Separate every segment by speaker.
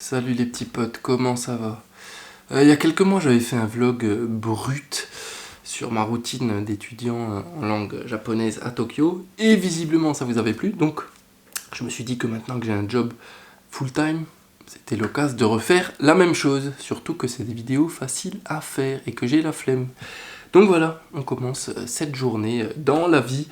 Speaker 1: Salut les petits potes, comment ça va? Il y a quelques mois, j'avais fait un vlog brut sur ma routine d'étudiant en langue japonaise à Tokyo et visiblement ça vous avait plu, donc je me suis dit que maintenant que j'ai un job full-time, c'était l'occasion de refaire la même chose, surtout que c'est des vidéos faciles à faire et que j'ai la flemme. Donc voilà, on commence cette journée dans la vie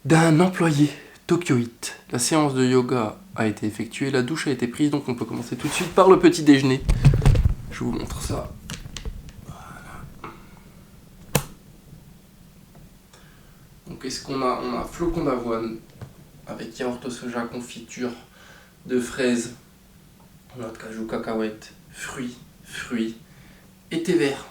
Speaker 1: d'un employé Tokyoite. La séance de yoga a été effectuée, la douche a été prise, donc on peut commencer tout de suite par le petit déjeuner. Je vous montre ça. Voilà. Donc qu'est-ce qu'on a? On a flocons d'avoine avec yaourt au soja, confiture de fraises, noix de cajou, cacahuètes, fruits et thé vert.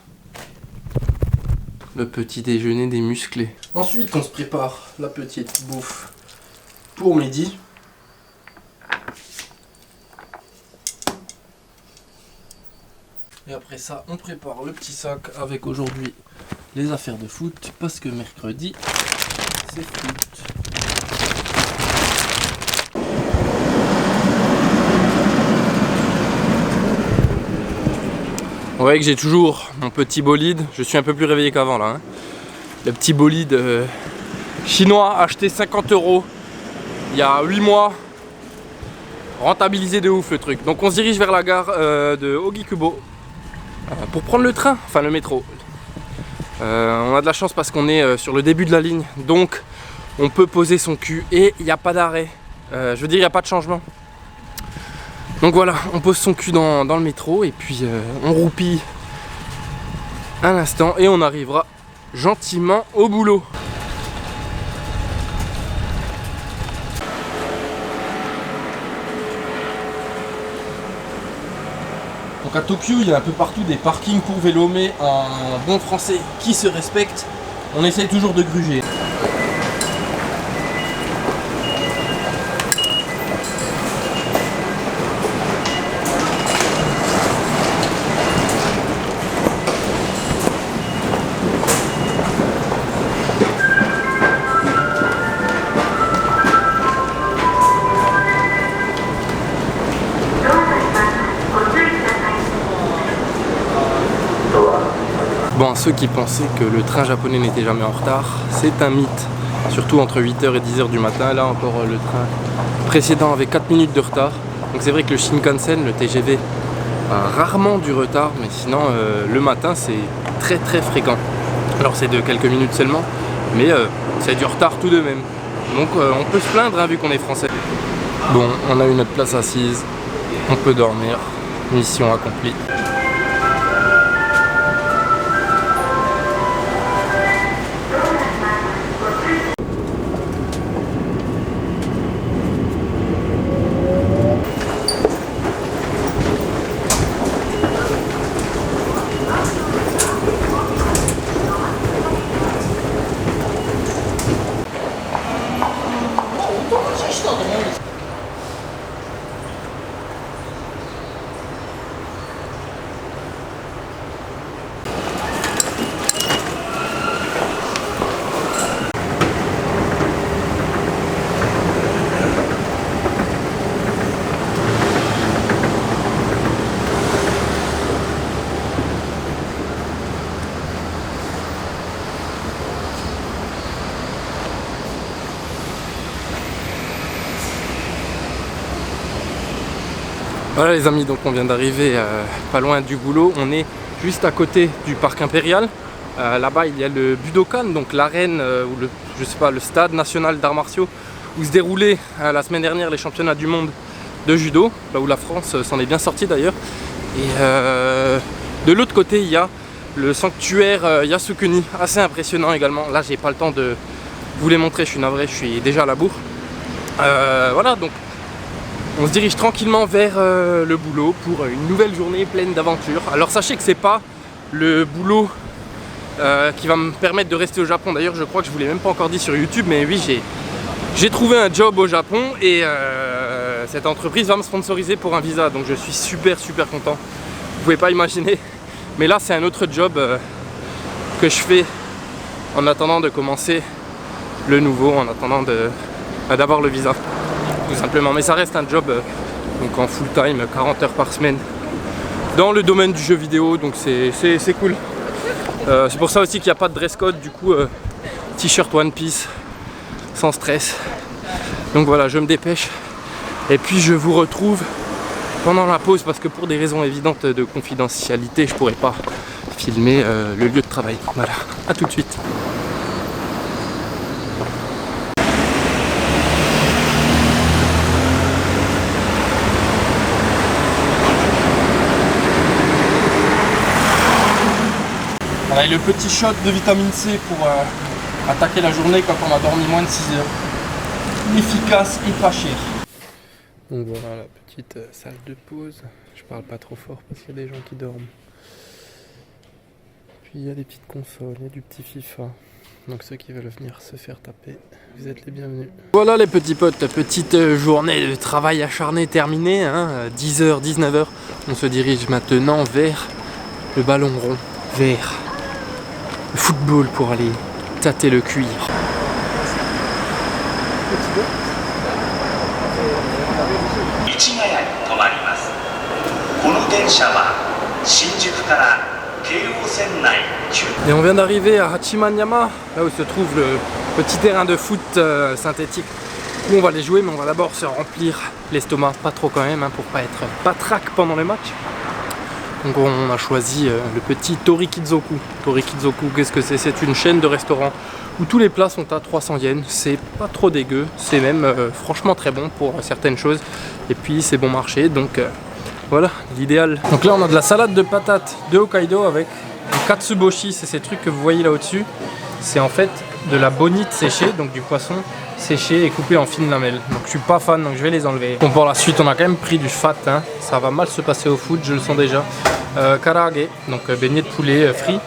Speaker 1: Le petit déjeuner des musclés. Ensuite, on se prépare la petite bouffe pour midi. Et après ça, on prépare le petit sac avec aujourd'hui les affaires de foot parce que mercredi, c'est foot. Vous voyez que j'ai toujours mon petit bolide, je suis un peu plus réveillé qu'avant là. Le petit bolide chinois acheté 50 € il y a 8 mois, rentabilisé de ouf le truc. Donc on se dirige vers la gare de Ogikubo pour prendre le train, enfin le métro. On a de la chance parce qu'on est sur le début de la ligne, donc on peut poser son cul et il n'y a pas d'arrêt. Je veux dire, il n'y a pas de changement. Donc voilà, on pose son cul dans le métro et puis on roupille un instant et on arrivera gentiment au boulot. Donc à Tokyo, il y a un peu partout des parkings pour vélo, mais en bon français qui se respecte, on essaye toujours de gruger. Bon, ceux qui pensaient que le train japonais n'était jamais en retard, c'est un mythe. Surtout entre 8h et 10h du matin. Là encore, le train précédent avait 4 minutes de retard. Donc c'est vrai que le Shinkansen, le TGV, a rarement du retard. Mais sinon, le matin, c'est très très fréquent. Alors c'est de quelques minutes seulement, mais c'est du retard tout de même. Donc on peut se plaindre hein, vu qu'on est français. Bon, on a eu notre place assise. On peut dormir. Mission accomplie. Voilà les amis, donc on vient d'arriver pas loin du boulot, on est juste à côté du parc impérial. Là-bas il y a le Budokan, donc l'arène ou le stade national d'arts martiaux où se déroulaient la semaine dernière les championnats du monde de judo, là où la France s'en est bien sortie d'ailleurs. Et de l'autre côté il y a le sanctuaire Yasukuni, assez impressionnant également. Là j'ai pas le temps de vous les montrer, je suis navré, je suis déjà à la bourre. Voilà, donc on se dirige tranquillement vers le boulot pour une nouvelle journée pleine d'aventures. Alors sachez que c'est pas le boulot qui va me permettre de rester au Japon. D'ailleurs je crois que je vous l'ai même pas encore dit sur YouTube, mais oui j'ai trouvé un job au Japon et cette entreprise va me sponsoriser pour un visa. Donc je suis super content. Vous pouvez pas imaginer. Mais là c'est un autre job que je fais en attendant de commencer le nouveau, en attendant d'avoir le visa. Tout simplement, mais ça reste un job donc en full time, 40 heures par semaine, dans le domaine du jeu vidéo, donc c'est cool. C'est pour ça aussi qu'il n'y a pas de dress code, du coup t-shirt One Piece, sans stress. Donc voilà, je me dépêche et puis je vous retrouve pendant la pause parce que pour des raisons évidentes de confidentialité, je pourrais pas filmer le lieu de travail. Voilà, à tout de suite. Voilà, et le petit shot de vitamine C pour attaquer la journée quand on a dormi moins de 6 heures. Efficace et pas cher. Donc voilà la petite salle de pause. Je parle pas trop fort parce qu'il y a des gens qui dorment. Puis il y a des petites consoles, il y a du petit FIFA. Donc ceux qui veulent venir se faire taper, vous êtes les bienvenus. Voilà les petits potes, petite journée de travail acharné terminée, hein, 10h, 19h. On se dirige maintenant vers le ballon rond, vers le football pour aller tâter le cuir. Et on vient d'arriver à Hachimanyama, là où se trouve le petit terrain de foot synthétique où on va les jouer, mais on va d'abord se remplir l'estomac, pas trop quand même, hein, pour pas être patraque pendant le match. Donc on a choisi le petit Torikizoku. Torikizoku, qu'est-ce que c'est? C'est une chaîne de restaurants où tous les plats sont à 300 yens. C'est pas trop dégueu, c'est même franchement très bon pour certaines choses. Et puis c'est bon marché, donc voilà l'idéal. Donc là on a de la salade de patates de Hokkaido avec un katsuboshi, c'est ces trucs que vous voyez là au-dessus. C'est en fait de la bonite séchée, donc du poisson séché et coupé en fines lamelles. Donc je suis pas fan, donc je vais les enlever. Bon, pour la suite on a quand même pris du fat, hein. Ça va mal se passer au foot, je le sens déjà. Karaage, donc beignets de poulet frit.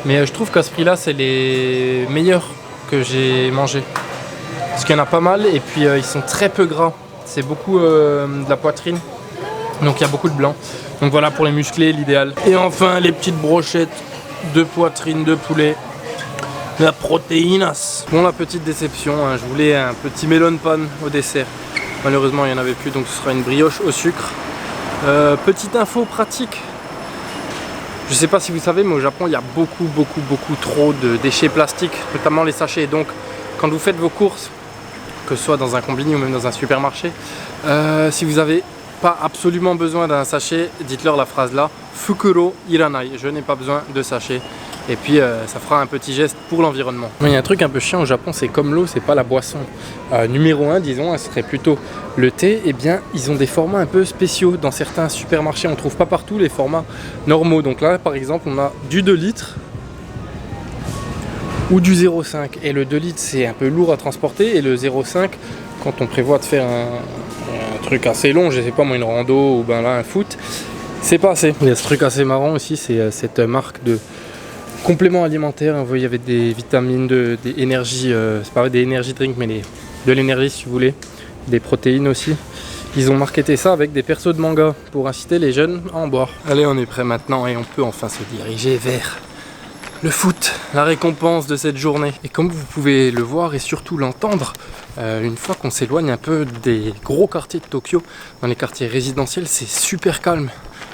Speaker 1: Mais je trouve qu'à ce prix là c'est les meilleurs que j'ai mangés. Parce qu'il y en a pas mal et puis ils sont très peu gras. C'est beaucoup de la poitrine. Donc il y a beaucoup de blanc. Donc voilà pour les musclés, l'idéal. Et enfin les petites brochettes de poitrine de poulet. La protéinas. Bon, la petite déception, hein, je voulais un petit melon pan au dessert. Malheureusement il n'y en avait plus, donc ce sera une brioche au sucre. Petite info pratique. Je sais pas si vous savez, mais au Japon il y a beaucoup trop de déchets plastiques, notamment les sachets. Donc quand vous faites vos courses, que ce soit dans un combini ou même dans un supermarché, si vous avez pas absolument besoin d'un sachet, dites-leur la phrase là, Fukuro iranai, je n'ai pas besoin de sachet. Et puis ça fera un petit geste pour l'environnement. Il y a un truc un peu chiant au Japon, c'est comme l'eau, c'est pas la boisson. Numéro 1, disons, ce serait plutôt le thé. Et bien, ils ont des formats un peu spéciaux. Dans certains supermarchés, on trouve pas partout les formats normaux. Donc là, par exemple, on a du 2 litres ou du 0,5. Et le 2 litres, c'est un peu lourd à transporter. Et le 0,5, quand on prévoit de faire un truc assez long, je sais pas moi, une rando ou ben là un foot, c'est pas assez. Il y a ce truc assez marrant aussi, c'est cette marque de compléments alimentaires. Vous voyez, il y avait des vitamines, des énergies, c'est pas des énergie drink, mais de l'énergie si vous voulez, des protéines aussi. Ils ont marketé ça avec des persos de manga pour inciter les jeunes à en boire. Allez, on est prêt maintenant et on peut enfin se diriger vers le foot, la récompense de cette journée. Et comme vous pouvez le voir et surtout l'entendre, une fois qu'on s'éloigne un peu des gros quartiers de Tokyo, dans les quartiers résidentiels, c'est super calme.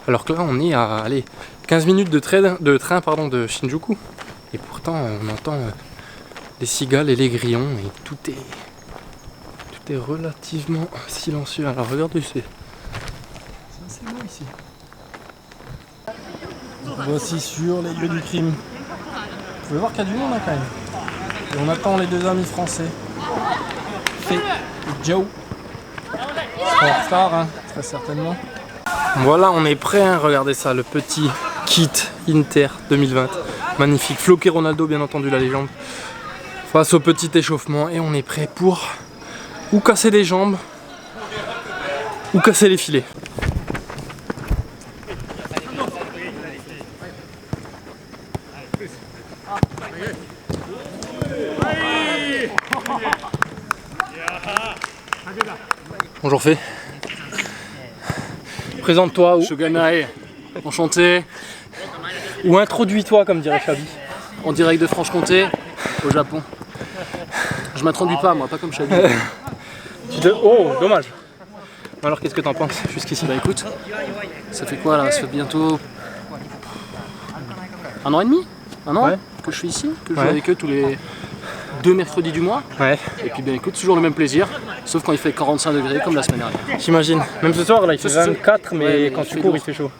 Speaker 1: Alors que là, on est à, allez, 15 minutes de train de Shinjuku. Et pourtant, on entend les cigales et les grillons et tout est relativement silencieux. Alors regardez, c'est assez beau ici. Voici sur les lieux du crime. Vous pouvez voir qu'il y a du monde là, quand même. Et on attend les deux amis français. Fé et Joe. C'est en retard, hein, très certainement. Voilà, on est prêt, hein. Regardez ça, le petit kit Inter 2020. Magnifique. Floqué Ronaldo, bien entendu, la légende. Face au petit échauffement. Et on est prêt pour ou casser les jambes ou casser les filets. Bonjour Fé. Présente-toi.
Speaker 2: Shoganae, enchanté.
Speaker 1: Ou introduis-toi comme dirait Chabi.
Speaker 2: En direct de Franche-Comté, au Japon. Je m'introduis pas moi, pas comme Chabi.
Speaker 1: Oh, dommage. Alors qu'est-ce que t'en penses jusqu'ici?
Speaker 2: Bah écoute, ça fait quoi là? Ça fait bientôt 1 an et demi? 1 an
Speaker 1: Ouais.
Speaker 2: que je suis ici, que je
Speaker 1: Ouais.
Speaker 2: joue avec eux tous les 2 mercredis du mois.
Speaker 1: Ouais,
Speaker 2: Et puis ben écoute, toujours le même plaisir, sauf quand il fait 45 degrés comme la semaine dernière.
Speaker 1: j'imagine. Même ce soir, là, il fait
Speaker 2: Ce-
Speaker 1: 24, mais
Speaker 2: ouais, mais
Speaker 1: quand
Speaker 2: il
Speaker 1: tu
Speaker 2: fait
Speaker 1: cours,
Speaker 2: lourd.
Speaker 1: il fait chaud.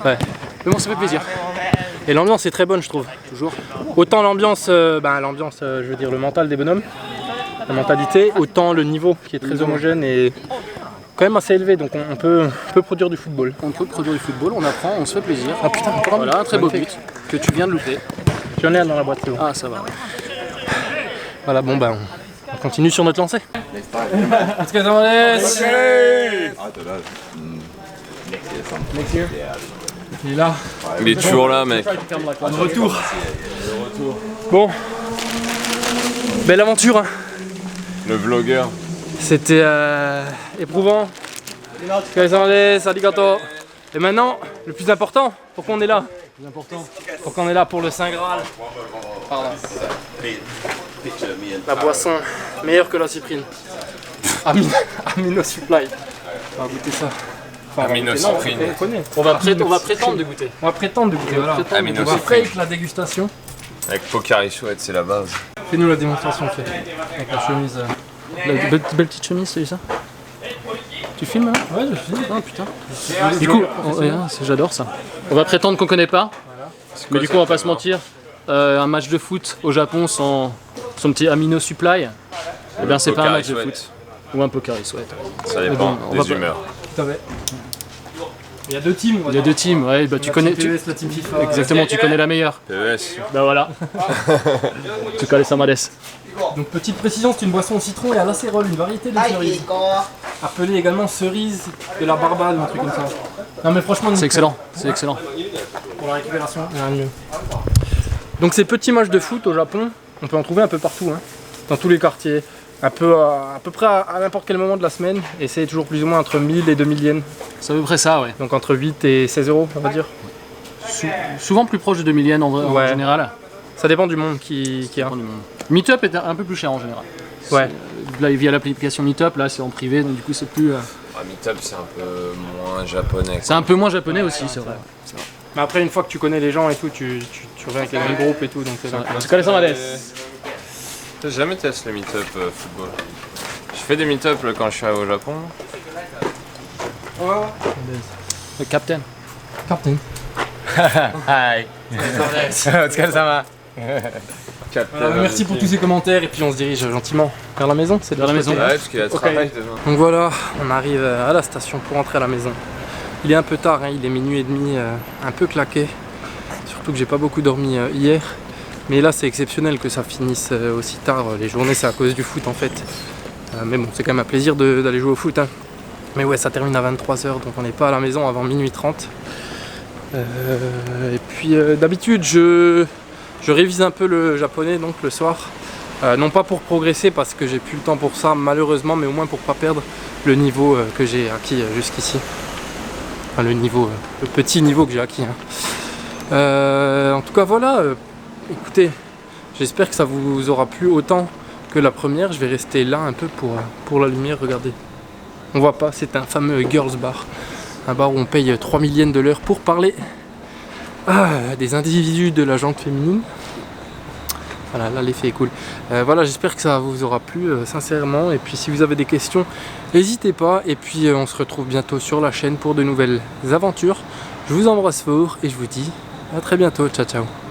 Speaker 1: Ouais.
Speaker 2: Mais bon, ça fait plaisir,
Speaker 1: Et l'ambiance est très bonne, je trouve.
Speaker 2: toujours.
Speaker 1: Autant l'ambiance, je veux dire le mental des bonhommes, la mentalité, autant le niveau qui est très homogène et quand même assez élevé, donc on peut produire du football.
Speaker 2: On peut produire du football, on apprend, on se fait plaisir.
Speaker 1: Ah putain, encore un
Speaker 2: Voilà, un très beau but
Speaker 1: magnifique.
Speaker 2: que tu viens de louper.
Speaker 1: J'en ai un dans la boîte, c'est bon.
Speaker 2: Ah, ça va.
Speaker 1: Voilà, bon ben on continue sur notre lancée. Il est là.
Speaker 3: Il est toujours là, mec.
Speaker 1: Retour. Bon. Belle aventure, hein.
Speaker 3: Le vlogueur.
Speaker 1: C'était éprouvant. Arigato. Et maintenant, le plus important, pourquoi on est là?
Speaker 2: C'est important.
Speaker 1: Pourquoi on est là pour le Saint Graal. Pardon. La boisson meilleure que la cyprine. Amino Supply. On va goûter ça. Enfin,
Speaker 3: Amino
Speaker 1: non,
Speaker 3: Cyprine.
Speaker 1: on connaît.
Speaker 2: On va prétendre de goûter.
Speaker 1: On va prétendre de goûter. Voilà.
Speaker 3: Amino
Speaker 1: On va
Speaker 3: Cyprine.
Speaker 1: fake la dégustation.
Speaker 3: Avec Pocari Chouette, c'est la base.
Speaker 1: Fais-nous la démonstration, fait. Avec la chemise.
Speaker 2: Belle petite chemise, c'est ça? Tu filmes là?
Speaker 1: Ouais, je filme.
Speaker 2: Ah putain. Du coup, j'adore ça. On va prétendre qu'on connaît pas. Mais du coup, on va pas se mentir. Un match de foot au Japon sans son petit Amino Supply, eh bien c'est pas un
Speaker 3: Pocari
Speaker 2: match de
Speaker 3: Sweat.
Speaker 2: foot. Ou un Pocari Sweat.
Speaker 3: Ça dépend
Speaker 2: bon, on va
Speaker 3: des
Speaker 2: pas-
Speaker 3: humeurs.
Speaker 1: Tout à fait. Il y a deux teams.
Speaker 2: Il y a deux teams, ouais, bah tu connais.
Speaker 1: La team PES, la team FIFA.
Speaker 2: Exactement, tu connais la meilleure.
Speaker 3: PES.
Speaker 2: Bah voilà. Tu connais Samades.
Speaker 1: Donc petite précision, c'est une boisson au citron et à l'acérole, une variété de cerises. Appelée également cerise de la Barbade ou un truc comme ça. Non mais franchement,
Speaker 2: C'est excellent, c'est excellent.
Speaker 1: pour la récupération, il y a rien de mieux. Donc ces petits matchs de foot au Japon, on peut en trouver un peu partout, hein, dans tous les quartiers, à peu près à n'importe quel moment de la semaine, et c'est toujours plus ou moins entre 1000 et 2000 yens,
Speaker 2: C'est à peu près ça, ouais.
Speaker 1: donc entre 8 et 16 euros on va dire.
Speaker 2: Souvent plus proche de 2000 yens en
Speaker 1: Ouais.
Speaker 2: général.
Speaker 1: Ça dépend du monde qui a.
Speaker 2: Meetup est un peu plus cher en général.
Speaker 1: Ouais.
Speaker 2: Là, via l'application Meetup, là c'est en privé, donc du coup c'est plus.
Speaker 3: Ah, Meetup, c'est un peu moins japonais.
Speaker 2: C'est un peu moins japonais aussi, c'est vrai.
Speaker 1: Mais après une fois que tu connais les gens et tout, tu reviens avec les mêmes groupes et tout, donc c'est ça.
Speaker 2: Tu connais Samades?
Speaker 3: J'ai jamais testé le Meetup football. Je fais des Meetup quand je suis au Japon.
Speaker 2: Le Captain.
Speaker 1: Captain.
Speaker 3: Hi.
Speaker 1: Merci pour tous ces commentaires et puis on se dirige gentiment vers la maison. C'est de
Speaker 2: Vers la maison.
Speaker 3: Ouais, parce qu'il y a travail déjà.
Speaker 1: Donc voilà, on arrive à la station pour rentrer à la maison. Il est un peu tard, hein, il est minuit et demi, un peu claqué. Surtout que j'ai pas beaucoup dormi hier. Mais là c'est exceptionnel que ça finisse aussi tard. Les journées c'est à cause du foot en fait. Mais bon, c'est quand même un plaisir d'aller jouer au foot, hein. Mais ouais, ça termine à 23 h, donc on n'est pas à la maison avant minuit 30. Et puis d'habitude je révise un peu le japonais donc le soir. Non pas pour progresser parce que j'ai plus le temps pour ça malheureusement, mais au moins pour pas perdre le niveau que j'ai acquis jusqu'ici. Enfin le petit niveau que j'ai acquis, hein. En tout cas voilà, écoutez, j'espère que ça vous aura plu autant que la première. Je vais rester là un peu pour la lumière, regardez. On voit pas, c'est un fameux girls bar. Un bar où on paye 3000 yens de l'heure pour parler à des individus de la gente féminine. Voilà, là l'effet est cool. Voilà, j'espère que ça vous aura plu sincèrement. Et puis si vous avez des questions, n'hésitez pas. Et puis on se retrouve bientôt sur la chaîne pour de nouvelles aventures. Je vous embrasse fort et je vous dis à très bientôt. Ciao ciao.